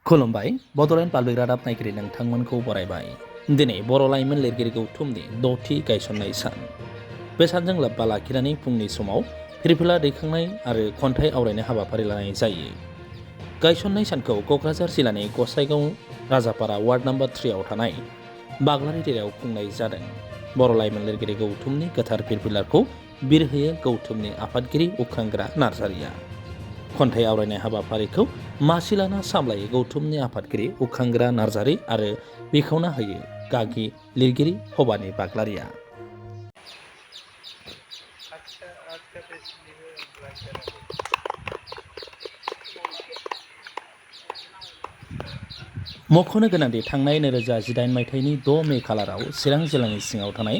खुलुमबाय बड'लेण्ड पाब्लिक रादाब नायगिरि नोंथांमोनखौ बरायबाय। दिनै बर' लाइमोन लिरगिरि गौथुमनि 6थि गायसननाय सान। बे सानजों लोब्बा लाखिनानै फुंनि समाव फिरफिला दैखांनाय आरो खन्थाइ आवरायनाय हाबाफारि लानाय जायो। गायसननाय सानखौ क'क्राझार जिल्लानि गसाइगाव राजापारा वार्ड नम्बर 3 आव थानाय बाग्लारि देरायाव खुंनाय जादों। बर' लाइमोन लिरगिरि गौथुमनि गोथार फिरफिलाखौ बिरहोयो गौथुमनि आफादगिरि उखांग्रा नार्जारिया। खन्थाइ आवरायनाय हाबाफारिखौ मासि लाना सामलायो गौथुमनि आफादगिरि उखांग्रा नार्जारि आरो बेखेवना होयो गागि लिरगिरि भबानि बाग्लारिया। मख'नो गोनांदि थांनाय 2018 मायथाइनि 6 मे खालाराव चिरां जिल्लानि सिङाव थानाय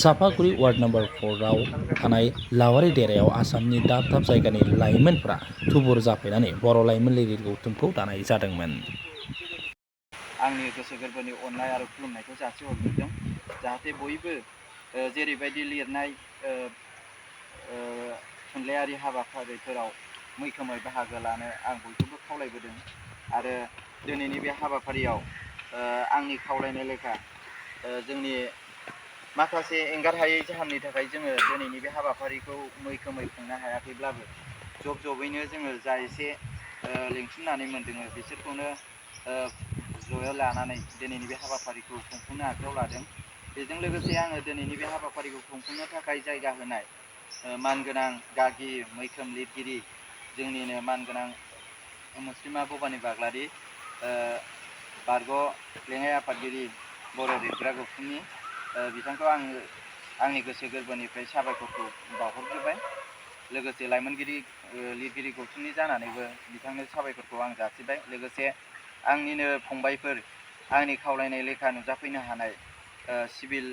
सापागुरि वार्ड नम्बर 4 आव थानाय लावारि देरायाव आसामनि दाब दाब जायगानि लाइमोनफ्रा थुबुर जाफैनानै बर' लाइमोन लिरगिरि गौथुमखौ दानाय जादोंमोन। आंनि गोसो गोरबोनि अननाय आरो खुलुमनायखौ जासिहरग्रोदों। जाहाथे बयबो जेरैबायदि लिरनाय थुनलाइयारि हाबाफारिफोराव मैखोमै बाहागो लानो आं बयखौबो खावलायबोदों आरो दिनैनि बे हाबाफारियाव आंनि खावलायनाय लेखा जोंनि माखासे एंगारहायै जाहोननि थाखाय जोङो दिनैनि बे हाबाफारिखौ मैखोमै खुंनो हायाखैब्लाबो जबैनो जोङो जा एसे लिंथुमनानै मोनदों बिसोरखौनो ज'यै लानानै दिनैनि बे हाबाफारिखौ खुंफुंनो आखायाव लादों। बेजों लोगोसे आङो दिनैनि बे हाबाफारिखौ खुंफुंनो थाखाय जायगा होनाय मानगोनां गागि मैखोम लिरगिरि जोंनिनो मानगोनां मुस्लिमा भबानि बाग्लारि, बारग' लेङाइ आफादगिरि बर' लिरग्रा गौथुमनि बिथांखौ आङो आंनि गोसो गोरबोनिफ्राय साबायखरखौ बावहरग्रोबाय। लोगोसे लाइमोनगिरि लिरगिरि गौथुमनि जानानैबो बिथांनो साबायखरखौ आं जासिबाय। लोगोसे आंनिनो फंबायफोर आंनि खावलायनाय लेखा नुजाफैनो हानाय सिभिल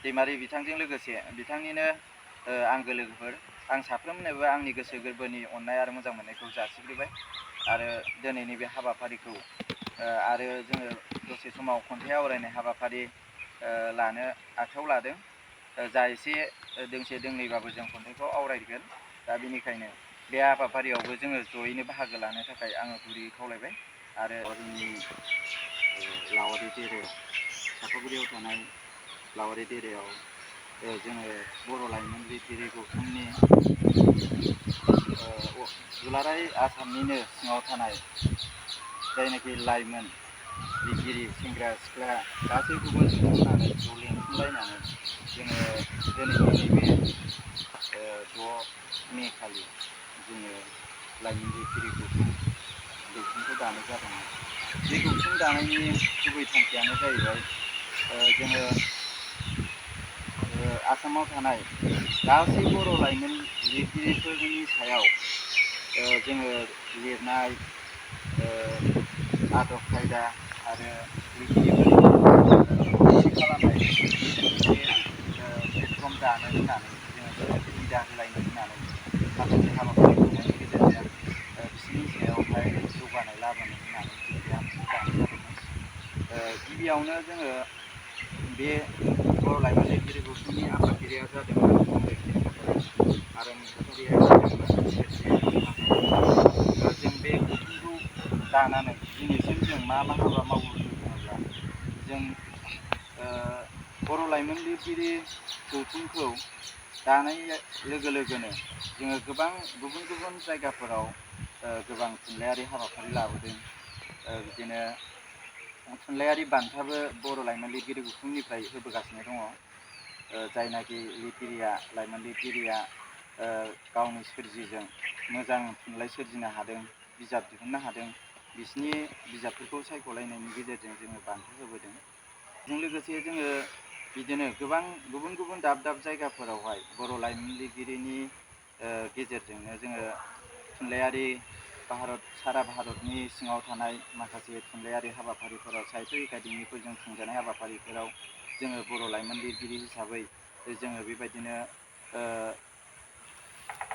दैमारि बिथांजों लोगोसे बिथांनिनो आंगो लोगोफोर आं साफ्रोमनोबो आंनि गोसो गोरबोनि अननाय आरो मोजां मोननायखौ जासिग्रोबाय। आरो दिनैनि बे हाबाफारिखौ आरो जोङो दसे समाव खन्थाइ आवरायनाय हाबाफारि लानो आखायाव लादों। जा एसे दोंसे दोंनैबाबो जों खन्थाइखौ आवरायगोन। दा बेनिखायनो बे हाबाफारियावबो जोङो जयैनो बाहागो लानो थाखाय आङो गुरैयै खावलायबाय। आरो जोंनि लावारि देरायाव सापागुरियाव थानाय लावारि देरायाव जोङो बर' लाइमोन लिरगिरि गौथुमनि दुलाराय आसामनिनो सिङाव थानाय जायनाखि लाइमोन लिरगिरि सेंग्रा सिख्ला गासैखौबो लिंथुमनानै लिंथुमलायनानै जोङो दिनैनि बे 6 मे खालि जोङो लाइमोन लिरगिरि गौथुमखौ दानाय जादोंमोन। बे गौथुम दानायनि गुबै थांखियानो जाहैबाय जोङो आसामाव थानाय गासै बर' लाइमोन लिरगिरिफोरनि सायाव जोङो लिरनाय आदब खायदा आरो लिरगिरिफोरनि खालामनाय मोनसे प्लेटफर्म दानो होननानै जोङो सुबिदा होलायनो होननानै माखासे हाबाफारि खुंनायनि गेजेरजों बिसोरनि सायावहाय जौगानाय लाबोनो होननानै जों बे आफादखौ दानाय जादोंमोन। गिबियावनो जोङो बे बर' लाइमोन लिरगिरि गौथुमनि आफादगिरिया जादोंमोन इंलेखिरि कसारि आरो नेहाथारिया जादोंमोन लोगोसे जों बे गौथुमखौ दानानै दिनैसिम जों मा हाबा मावबोखो बुङोब्ला जों बर' लाइमोन लिरगिरि गौथुमखौ दानाय लोगो लोगोनो जोङो गोबां गुबुन गुबुन जायगाफोराव गोबां थुनलाइयारि हाबाफारि लाबोदों। बिदिनो थुनलाइयारि बान्थाबो बर' लाइमोन लिरगिरि गौथुमनिफ्राय होबोगासिनो दङ। जायनाखि लिरगिरिया लाइमोन लिरगिरिया गावनि सोरजिजों मोजां थुनलाइ सोरजिनो हादों, बिजाब दिहुननो हादों, बिसिनि बिजाबफोरखौ सायख'लायनायनि गेजेरजों जोङो बान्था होबोदों। बेजों लोगोसे जोङो बिदिनो गोबां गुबुन गुबुन दाब दाब जायगाफोरावहाय बर' लाइमोन लिरगिरिनि गेजेरजोंनो जोङो थुनलाइयारि सारा भारतनि सिङाव थानाय माखासे थुनलाइयारि हाबाफारिफोराव साहित्य एकाडेमिफोरजों खुंजानाय हाबाफारिफोराव जोङो बर' लाइमोन लिरगिरि हिसाबै जोङो बेबायदिनो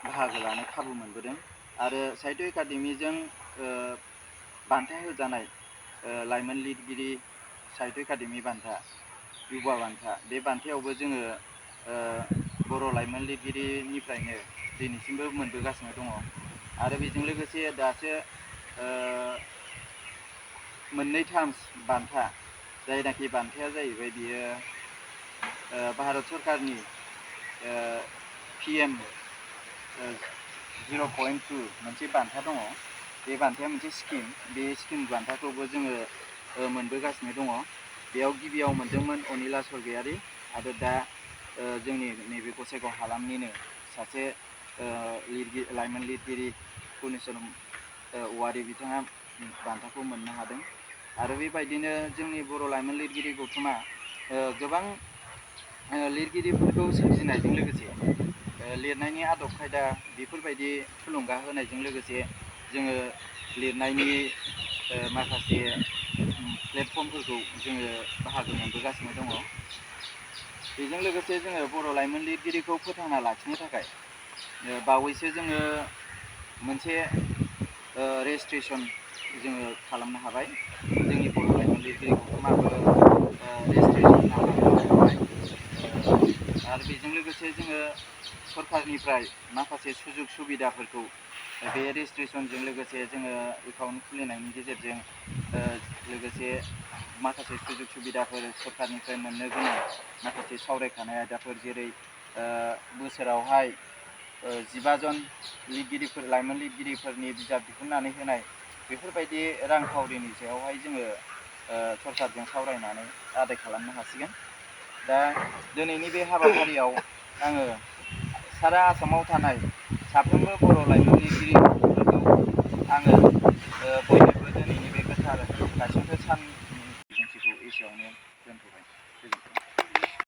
बाहागो लानो खाबु मोनबोदों। आरो साहित्य एकाडेमिजों बान्था होजानाय लाइमोन लिरगिरि साहित्य एकाडेमि बान्था, युवा बान्था, बे बान्थायावबो जोङो बर' लाइमोन लिरगिरिनिफ्रायनो दिनैसिमबो मोनबोगासिनो दङ। आरो बेजों लोगोसे दासो मोननै टार्म्स बान्था, जायनाखि बान्थाया जाहैबाय बियो भारत सरकारनि PM 0.2 मोनसे बान्था दङ। बे बान्थाया मोनसे स्किम, बे स्किम बान्थाखौबो जोङो मोनबोगासिनो दङ। बेयाव गिबियाव मोनदोंमोन अनिला स्वर्गियारि, आरो दा जोंनि नैबे गसाइगाव हालामनिनो सासे लाइमोन लिरगिरि पुर्निचरण औवारि बिथाङा बान्थाखौ मोननो हादों। आरो बेबायदिनो जोंनि बर' लाइमोन लिरगिरि गौथुमा गोबां लिरगिरिफोरखौ सोरजिनायजों लोगोसे लिरनायनि आदब खायदा बेफोरबायदि थुलुंगा होनायजों लोगोसे जोङो लिरनायनि माखासे प्लेटफर्मफोरखौ जोङो बाहागो मोनबोगासिनो दङ। बेजों लोगोसे जोङो बर' लाइमोन लिरगिरिखौ फोथांना लाखिनो थाखाय बावैसो जोङो मोनसे रेजिस्ट्रेसन जोङो खालामनो हाबाय। जोंनि बर' लाइमोन लिरगिरि गौथुमाबो रेजिस्ट्रेसन खालामनो हाबाय। आरो बेजों लोगोसे जोङो सरकारनिफ्राय माखासे सुजुग सुबिदाफोरखौ बे रेजिस्ट्रेसनजों लोगोसे जोङो एकाउन्ट खुलिनायनि गेजेरजों लोगोसे माखासे सुजुग सुबिदाफोर सरकारनिफ्राय मोननो गोनां माखासे सावरायखानाय आयदाफोर, जेरै बोसोरावहाय 15 जन लिरगिरिफोर, लाइमोन लिरगिरिफोरनि बिजाब दिहुननानै होनाय, बेफोरबायदि रांखावरिनि सायावहाय जोङो सरकारजों सावरायनानै आदाय खालामनो हासिगोन। दा दिनैनि बे हाबाफारियाव आङो सारा आसामाव थानाय साफ्रोमबो बर' लाइमोन लिरगिरिफोरखौ आङो बयनोबो दिनैनि बे गोथार गायसनथाइ सान